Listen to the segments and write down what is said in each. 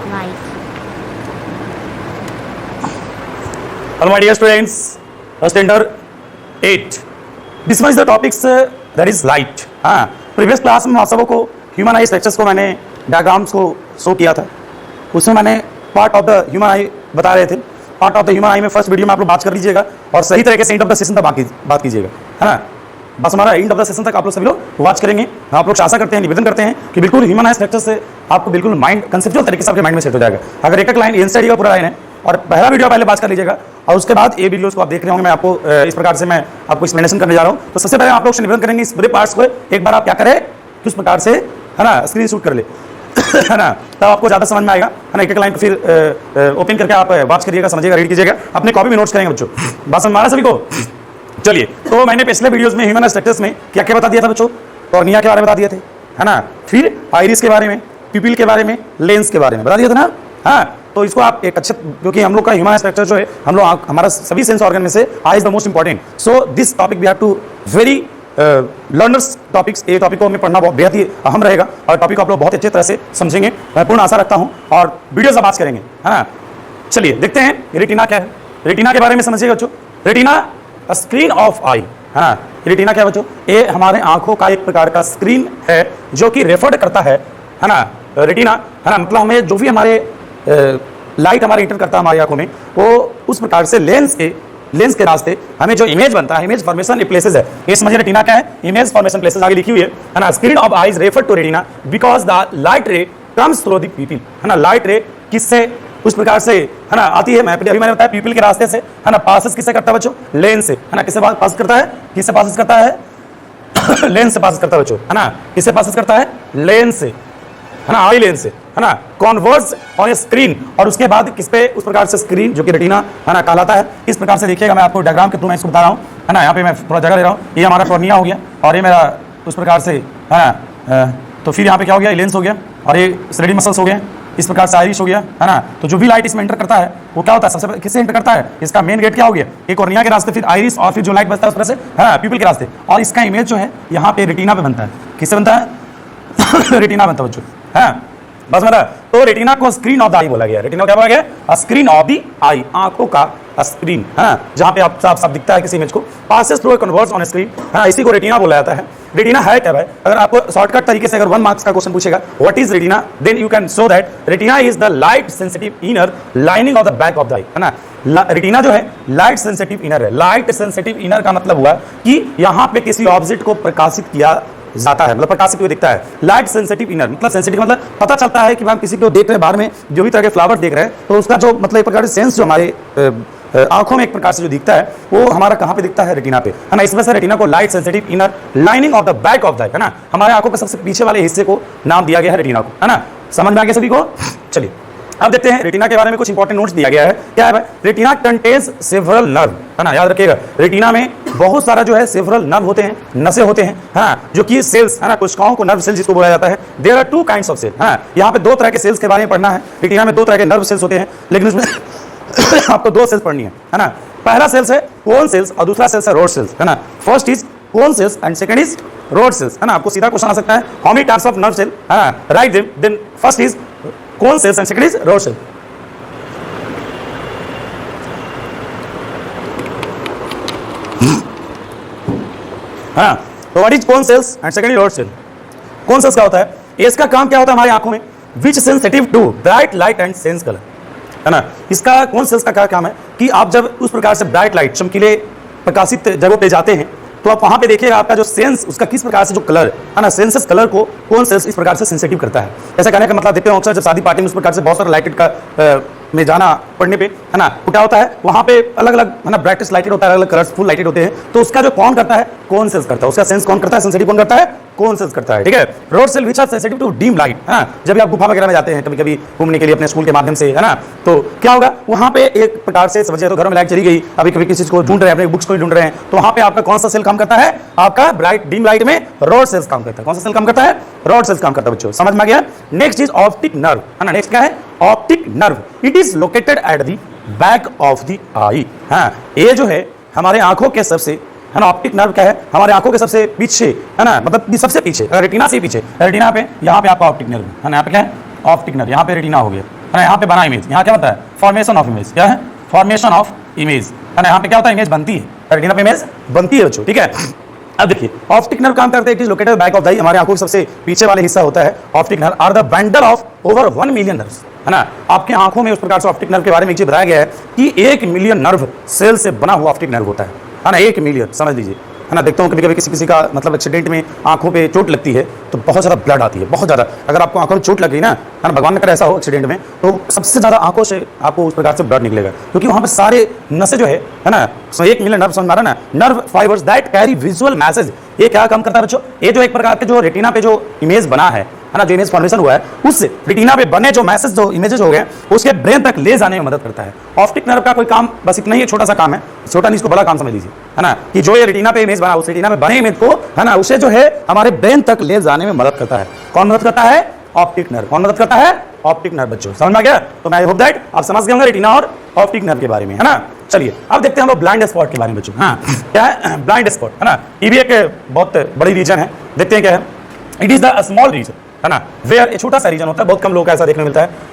Right. Hello, my dear students. Standard 8. This one is the topics that is light. हाँ, previous class में आप सबों को human आई structures को मैंने डायग्राम्स को शो किया था. उसमें मैंने पार्ट ऑफ द ह्यूमन आई बता रहे थे. पार्ट ऑफ द ह्यूमन आई में फर्स्ट वीडियो में आप लोग बात कर लीजिएगा और सही तरीके से एंड ऑफ द सेशन तक बात कीजिएगा, है ना. बस हमारा एंड ऑफ द सेशन तक आप लोग सभी लोग वॉच करेंगे. आप लोग आशा करते हैं, निवेदन करते हैं कि बिल्कुल ह्यूमन आई स्ट्रक्चर से आपको बिल्कुल माइंड कंसेप्चुअल तरीके से आपके माइंड में सेट हो जाएगा. अगर एक एक लाइन एनसीईआरटी का पूरा लाइन है और पहला वीडियो पहले बात कर लीजिएगा और उसके बाद ये वीडियोस को आप देख रहे होंगे. मैं आपको इस प्रकार से मैं आपको एक्सप्लेनेशन करने जा रहा हूँ. तो सबसे पहले आप लोग से निवेदन करेंगे इस पूरे पार्ट्स को एक बार आप क्या करें किस प्रकार से, है ना, स्क्रीन शूट कर ले, है ना, तब आपको ज़्यादा समझ में आएगा, है ना. एक एक लाइन को फिर ओपन करके आप वॉच करिएगा, समझिएगा, रीड कीजिएगा, अपने कॉपी में नोट्स करेंगे बच्चों. बात समझ में आ रहा है सभी को? चलिए, तो मैंने पिछले वीडियोस में ह्यूमन स्ट्रक्चर्स में क्या क्या बता दिया था बच्चों? कॉर्निया के बारे में बता दिए थे, है ना. फिर आइरिस के बारे में, पिपिल के बारे में, लेंस के बारे में बता दिया था ना. हाँ, तो इसको आप एक अच्छे, क्योंकि हम लोग का ह्यूमन स्ट्रक्चर जो है, हम लोग हमारा सभी सेंस ऑर्गन में से eye is the most important. So this topic we have to very learners topics. ये टॉपिक को हमें पढ़ना बहुत बेहद ही अहम रहेगा और टॉपिक को आप लोग बहुत अच्छे तरह से समझेंगे, मैं पूर्ण आशा रखता हूँ. और वीडियो से बात करेंगे, है ना. चलिए देखते हैं रेटिना क्या है. रेटिना के बारे में समझिएगा बच्चों. रेटिना स्क्रीन ऑफ आई, है ना. रेटिना क्या है बच्चों? ये हमारे आंखों का एक प्रकार का स्क्रीन है जो कि रेफर्ड करता है ना. रेटिना, है ना, मतलब हमें जो भी हमारे लाइट हमारे इंटर करता है हमारी आंखों में, वो उस प्रकार से लेंस के रास्ते हमें जो इमेज बनता है, इमेज फॉर्मेशन प्लेसेस है. ये समझिए रेटिना क्या है, इमेज फॉर्मेशन प्लेसेस आगे लिखी हुई है ना. Screen of eyes refer to retina because the light ray comes through the pupil, है ना. लाइट रे किससे उस प्रकार से, है ना, आती है. अभी मैंने बताया पीपिल के रास्ते से, है ना. पासेस किससे करता है बच्चों? लेंस से, है ना. किससे पास करता है? किससे पास करता है? लेंस से पास करता है बच्चों, है ना. किससे पास करता है? लेंस से, है ना. आई लेंस से, है ना. कॉन्वर्स ऑन ए स्क्रीन, और उसके बाद किस पे उस प्रकार से स्क्रीन जो कि रेटिना, है ना, कहलाता है. इस प्रकार से देखिएगा, मैं आपको डायग्राम के थ्रू मैं इसको बता रहा हूँ, है ना. यहाँ पे मैं थोड़ा जगह ले रहा हूँ. ये हमारा कॉर्निया हो गया और ये मेरा उस प्रकार से, है ना. तो फिर यहाँ पे क्या हो गया? लेंस हो गया और ये स्लेडी मसल्स हो गए. इस प्रकार से आइरिस हो गया, है ना. तो जो भी लाइट इसमें एंटर करता है वो क्या होता है? सबसे पहले किससे एंटर करता है? इसका मेन गेट क्या हो गया? एक कॉर्निया के रास्ते, फिर आइरिस, और फिर जो लाइट बचता है उस तरह से, है ना, पीपल के रास्ते. और इसका इमेज जो है यहाँ पे रेटिना पे बनता है. किससे बनता है? रेटिना बनता है बच्चों, है. बस मेरा तो रेटिना को स्क्रीन ऑफ द आई बोला गया. रेटिना क्या बोला गया? स्क्रीन ऑफ द आई, आंखों का स्क्रीन, है ना, जहाँ पे आप साफ दिखता है किसी इमेज को. Passes through converts on screen, है ना. इसी को रेटिना बोला जाता है. रेटिना है क्या भाई? अगर आपको शॉर्टकट तरीके से अगर 1 मार्क्स का क्वेश्चन पूछेगा what is retina, then you can show that retina is the light sensitive inner lining of the back of the eye, है ना. रेटिना जो है लाइट सेंसिटिव इनर है. लाइट सेंसिटिव इनर का मतलब हुआ कि यहाँ पे किसी ऑब्जेक्ट को प्रकाशित किया जाता है, मतलब प्रकाशित हुए दिखता है. लाइट सेंसिटिव इनर मतलब सेंसिटिव मतलब पता चलता है कि हम किसी को देख रहे हैं बाहर में, जो भी तरह के फ्लावर देख रहे हैं, तो उसका जो मतलब एक प्रकार से सेंस जो हमारे आंखों में एक प्रकार से जो दिखता है वो हमारा कहाँ पे दिखता है? रेटिना पे, है ना. इस वजह से रेटिना को light sensitive inner lining of the back of the eye, है ना. हमारे आंखों के सबसे पीछे वाले हिस्से को नाम दिया गया है रेटिना को, है ना. समझ में आ गया सभी को? चलिए अब देखते हैं रेटिना के बारे में कुछ इंपॉर्टेंट नोट्स दिया गया है. क्या है भाई? रेटिना कंटेन्स सेवरल नर्व, है ना. याद रखिएगा, रेटिना में बहुत सारा जो है सेवरल नर्व होते हैं, नसें होते हैं, है ना, जो कि सेल्स, है ना, कोशिकाओं को नर्व सेल जिसको बोला जाता है. There are 2 kinds of cell, है ना. यहाँ पे 2 तरह के सेल्स के बारे में पढ़ना है. रेटिना में 2 तरह के नर्व सेल्स होते हैं, लेकिन उसमें आपको 2 सेल्स पढ़नी है ना. पहला सेल्स है कोन सेल्स और दूसरा सेल्स है रोड सेल्स, है ना. First is cone cells and second is rod cells, है ना. आपको सीधा क्वेश्चन आ सकता है how many types of nerve cell, है ना, write them. Then first is cone cells and second is rod cell. हाँ, तो what is cone cells and second is rod cell. Cone cells क्या होता है? इसका काम क्या होता है हमारी आंखों में? Which sensitive to bright light and sense colour, है ना. इसका कोन सेल्स का क्या काम है कि आप जब उस प्रकार से ब्राइट लाइट, चमकीले प्रकाशित जगहों पे जाते हैं तो आप वहां पे देखिएगा आपका जो सेंस, उसका किस प्रकार से जो कलर, है ना, सेंसेस कलर को कोन सेल्स इस प्रकार से सेंसिटिव करता है. ऐसा कहने का मतलब देखते हो अक्सर जब शादी पार्टी में उस प्रकार से बहुत सारा लाइटेड का में जाना पढ़ने पे, है ना, तो क्या होता है वहाँ पे अलग अलग, है ना, ब्राइटेस्ट लाइटेड होता है, अलग अलग कलरफुल लाइटेड होते हैं. तो उसका जो कौन करता है? कोन सेल्स करता है. उसका सेंस कौन करता है? सेंसिटिव कौन करता है? कोन सेल्स करता है. ठीक है. Rod cell which are sensitive to dim light, है ना. जब भी आप गुफा वगैरह में जाते हैं कभी कभी घूमने के लिए अपने स्कूल के माध्यम से, है ना, तो क्या होगा वहाँ पे एक प्रकार से समझिए, तो घर में लाइट चली गई, अभी कभी किसी को ढूंढ रहे हैं, अपने बुक्स को ढूंढ रहे हैं, तो वहाँ पे आपका कौन सा सेल काम करता है? आपका ब्राइट डीम लाइट में रोड सेल्स काम करता है. कौन सा सेल काम करता है? रोड सेल्स काम करता है बच्चों. समझ में आ गया? नेक्स्ट इज ऑप्टिक नर्व, है ना. नेक्स्ट क्या है? Optic nerve. It is located at the back of the eye. हाँ, ये जो है हमारे आंखों के सबसे, है ना, ऑप्टिक नर्व क्या है? हमारे आंखों के सबसे पीछे, है ना, मतलब सबसे पीछे, रेटिना से पीछे, रेटिना पे, यहाँ पे आपका ऑप्टिक नर्व, है ना. यहाँ पे क्या है? Optic nerve. यहाँ पे रेटिना हो गया, ना, यहाँ पे बना इमेज, यहाँ क्या होता है फॉर्मेशन ऑफ इमेज, क्या है फॉर्मेशन ऑफ इमेज, है ना, यहाँ पे क्या होता है इमेज बनती है, रेटिना पे इमेज बनती है बच्चों, ठीक है। अब देखिए ऑप्टिक नर्व काम करते हैं, it is located back of the eye, हमारे आंखों के सबसे पीछे वाले हिस्सा होता है optic nerve, are the bundle of over 1 million nerves, है ना। आपके आंखों में उस प्रकार से ऑप्टिक नर्व के बारे में एक चीज बताया गया है कि 1 मिलियन नर्व सेल से बना हुआ ऑप्टिक नर्व होता है ना, 1 मिलियन समझ लीजिए, है ना। देखता हूँ कभी कभी किसी का मतलब एक्सीडेंट में आंखों पे चोट लगती है तो बहुत ज़्यादा ब्लड आती है, बहुत ज़्यादा। अगर आपको आंखों में चोट लग गई ना, है ना, भगवान न करे ऐसा हो एक्सीडेंट में, तो सबसे ज़्यादा आंखों से आपको उस प्रकार से ब्लड निकलेगा, क्योंकि वहाँ पे सारे नसें जो है ना, 1 मिलियन नर्व समझ मारा ना, nerve fibres that carry visual message. ये क्या काम करता है बच्चों, ये जो एक प्रकार के जो रेटिना पे जो इमेज बना है ना, जो इमेज फॉर्मेशन हुआ है, उस रेटिना पे बने जो मैसेज जो इमेजेस हो गए उसके ब्रेन तक ले जाने में मदद करता है। ऑप्टिक नर्व का कोई काम बस इतना ही छोटा सा काम है, छोटा नहीं इसको बड़ा काम समझ लीजिए, है ना, कि जो ये रेटिना पे इमेज बना उस रेटिना में बने इमेज को, है ना, उसे जो है हमारे ब्रेन तक ले जाने में मदद करता है। कौन मदद करता है, ऑप्टिक नर्व। कौन मदद करता है, ऑप्टिक नर्व। बच्चों समझ में आ गया, तो मैं होप दैट आप समझ गए होंगे रेटिना और ऑप्टिक नर्व के बारे में, है ना। चलिए अब देखते हैं हम लोग ब्लाइंड स्पॉट के बारे में बच्चों। हाँ क्या है ब्लाइंड स्पॉट, है ना, ये भी एक बहुत बड़ी रीजन है, देखते हैं क्या है। It is the small region, है ना, वेयर, छोटा सा रीजन होता है, बहुत कम लोगों को ऐसा देखने मिलता है,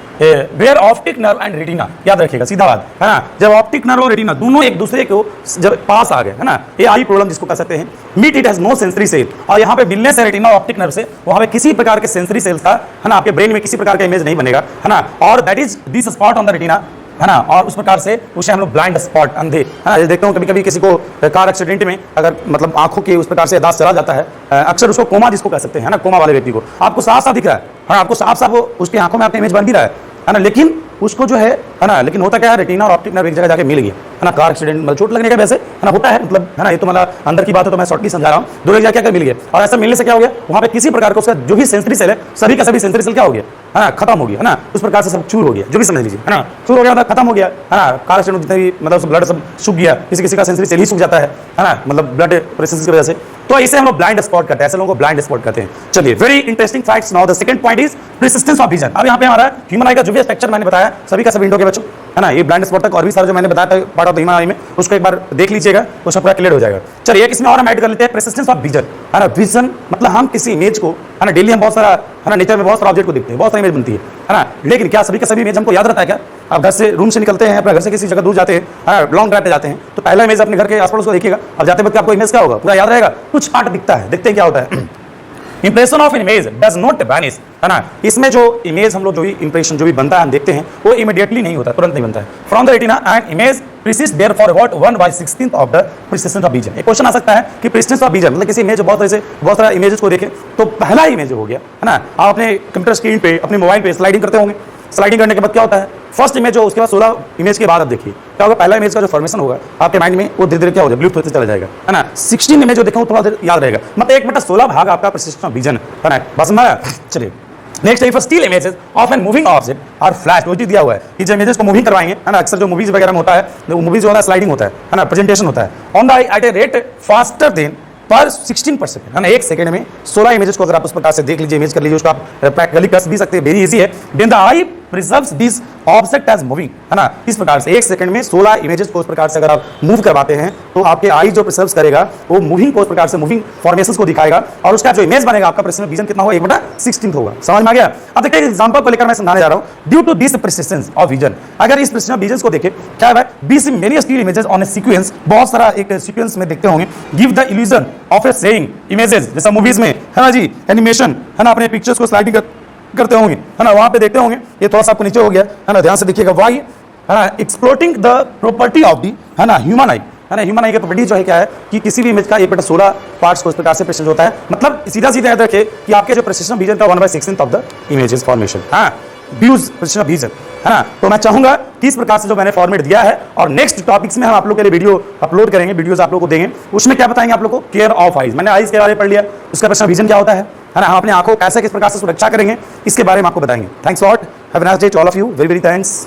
where optic nerve and retina, याद रखिएगा सीधा बात, है ना, जब ऑप्टिक नर्व और रेटिना दोनों एक दूसरे को जब पास आ गए, है ना, ये आई प्रॉब्लम जिसको कह सकते हैं, meet it has no sensory cell, और यहाँ पे मिलने से रेटिना और ऑप्टिक नर्व से वहाँ पे किसी प्रकार के सेंसरी सेल्स का, है ना, आपके ब्रेन में किसी प्रकार का इमेज नहीं बनेगा, है ना, और that is this spot on the retina, है ना, और उस प्रकार से उसे हम लोग ब्लाइंड स्पॉट, अंधे, है ना, देखता हूँ कभी कभी किसी को कार एक्सीडेंट में अगर मतलब आंखों के उस प्रकार से याददाश्त चला जाता है, अक्सर उसको कोमा जिसको कह सकते हैं, ना, कोमा वाले व्यक्ति को आपको साफ साफ दिख रहा है, आपको साफ साफ उसकी आंखों में आपका इमेज बन भी रहा है ना, लेकिन उसको जो है ना, लेकिन होता क्या है, रेटिना और ऑप्टिक नर्व एक जगह जाके मिल गया, है ना, कार एक्सीडेंट मतलब चोट लगने का वैसे, है ना, होता है मतलब, है ना, ये तो मतलब अंदर की बात है तो मैं शॉर्टली समझा रहा हूँ, दोनों जगह क्या मिल गया, और ऐसा मिलने से क्या हो गया, वहाँ पे किसी प्रकार का उसका जो भी सेंसरी सेल है, सभी का सभी सेंसरी सेल क्या हो गया, है ना, खत्म हो गया, है ना, उस प्रकार से सब चूर हो गया, जो भी समझ लीजिए, है ना, चूर हो गया मतलब खत्म हो गया, है ना, कार एक्सीडेंट जितने भी मतलब ब्लड सब सूख गया, किसी किसी का सेंसरी सेल ही सूख जाता है ना, मतलब ब्लड प्रेशर की वजह से, तो इसे हम लोग ब्लाइंड स्पॉट करते हैं, ऐसे लोगों को ब्लाइंड स्पॉट कहते हैं। चलिए very interesting facts now, the second point is persistence of vision. अब यहाँ पे हमारा ह्यूमन आई का जो भी स्ट्रक्चर मैंने बताया सभी का सब विंडो के बच्चों, है ना, ये ब्लाइंड स्पॉट तक और भी सारे जो मैंने बताया पार्ट ऑफ द ह्यूमन आई में, उसको एक बार देख लीजिएगा, उसका पूरा क्लियर हो जाएगा। चलिए एक इसमें और हम ऐड कर लेते हैं, परसिस्टेंस ऑफ विजन, है ना, विजन मतलब हम किसी इमेज को, है ना, डेली हम बहुत सारा, है ना, नेचर में बहुत सारा ऑब्जेक्ट को देखते हैं, बहुत सारी इमेज बनती है ना, लेकिन क्या सभी का सभी इमेज हमको याद रहता है क्या? आप घर से रूम से निकलते हैं, अपने घर से किसी जगह दूर जाते हैं, लॉन्ग ड्राइव पे जाते हैं, तो पहला इमेज अपने घर के आसपास को देखिएगा, अब जाते वक्त आपको इमेज क्या होगा, पूरा याद रहेगा, कुछ पार्ट दिखता है, देखते हैं क्या होता है। Impression of image does not vanish, है ना, इसमें जो इमेज हम लोग जो भी इंप्रेशन जो भी बनता है हम देखते हैं वो इमीडिएटली नहीं होता, तुरंत नहीं बनता है। From the retina and image persist there for about 1/16 of the persistence of vision. एक क्वेश्चन आ सकता है कि प्रिसिस्टेंस ऑफ विजन मतलब किसी इमेज बहुत सारा इमेजेस को देखें तो पहला इमेज हो गया, है ना, आप अपने कंप्यूटर स्क्रीन पे अपने मोबाइल पे स्लाइडिंग करते होंगे, स्लाइडिंग करने के बाद क्या होता है, फर्स्ट इमेज जो उसके बाद 16 इमेज के बाद आप देखिए क्या होगा, पहला इमेज का जो फॉर्मेशन होगा आपके माइंड में वो धीरे धीरे क्या हो जाएगा, ब्लूटूथ होते चला जाएगा, है ना, 16 इमेज जो देखा थोड़ा देर याद रहेगा, मतलब 1/16 भाग आपका परसिस्टेंस ऑफ विजन, है ना, बस में। चलिए नेक्स्ट है still images of an moving object और फ्लैश, वो दिया हुआ है कि जब इमेजेस को मूविंग करवाएंगे, है ना, अक्सर जो मूवीज वगैरह में होता है, वो मूवीज जो होता है स्लाइडिंग होता है ना, प्रेजेंटेशन होता है on the eye at a rate faster than पर 16 पर सेकंड, है ना, 1 सेकंड में 16 इमेजेस को अगर आप उस प्रकार से देख लीजिए, इमेज कर लीजिए, उसको आप प्रैक्टिकली कर भी सकते हैं, वेरी इजी है। Then the eye preserves this object as moving, है ना, इस प्रकार से 1 सेकंड में 16 इमेजेस को उस प्रकार से अगर आप मूव करवाते हैं तो आपके आई जो प्रिजर्व्स करेगा वो मूविंग को उस प्रकार से मूविंग फॉर्मेशंस को दिखाएगा, और उसका जो इमेज बनेगा आपका परसिस्टेंस विजन कितना होगा, 1/16 होगा। समझ में आ गया? अब देखिए एग्जांपल को लेकर मैं समझाने जा रहा हूं। Due to this persistence of vision, अगर इस परसिस्टेंस ऑफ विजन को देखें क्या है, बीस many still images on A sequence, बहुत सारा एक सीक्वेंस में देखते होंगे, give the illusion of a saying images, जैसा मूवीज में, है ना जी, एनिमेशन, है ना, अपने पिक्चर्स को स्लाइडिंग करते होंगे, है ना, वहां पे देखते होंगे, ये थोड़ा सा आपको नीचे हो गया, है ना, ध्यान से देखिएगा, वाई, है ना, exploiting the property of the, है ना, ह्यूमन आई, है ना, ह्यूमन आई की प्रॉपर्टी जो है क्या है कि किसी भी इमेज का 1/16 पार्ट्स को इस प्रकार से प्रेसिस्टेंस होता है, मतलब सीधा सीधा याद रखिए कि आपके जो प्रेसिस्टेंस विजन का 1/16 ऑफ द इमेजेस फॉर्मेशन, हाँ, व्यूज प्रेसिस्टेंस विजन, है ना। तो मैं चाहूंगा कि इस प्रकार से जो मैंने फॉर्मेट दिया है, और नेक्स्ट टॉपिक्स में हम आप लोग के लिए वीडियो अपलोड करेंगे, वीडियोस आप लोग को देंगे, उसमें क्या बताएंगे आप लोग को, केयर ऑफ आइज, मैंने आइज के बारे में पढ़ लिया, उसका प्रेसिस्टेंस विजन क्या होता है ना, हम अपने आंखों को कैसे किस प्रकार से सुरक्षा करेंगे इसके बारे में आपको बताएंगे। Thanks lot, have a nice day to all of you, very very thanks.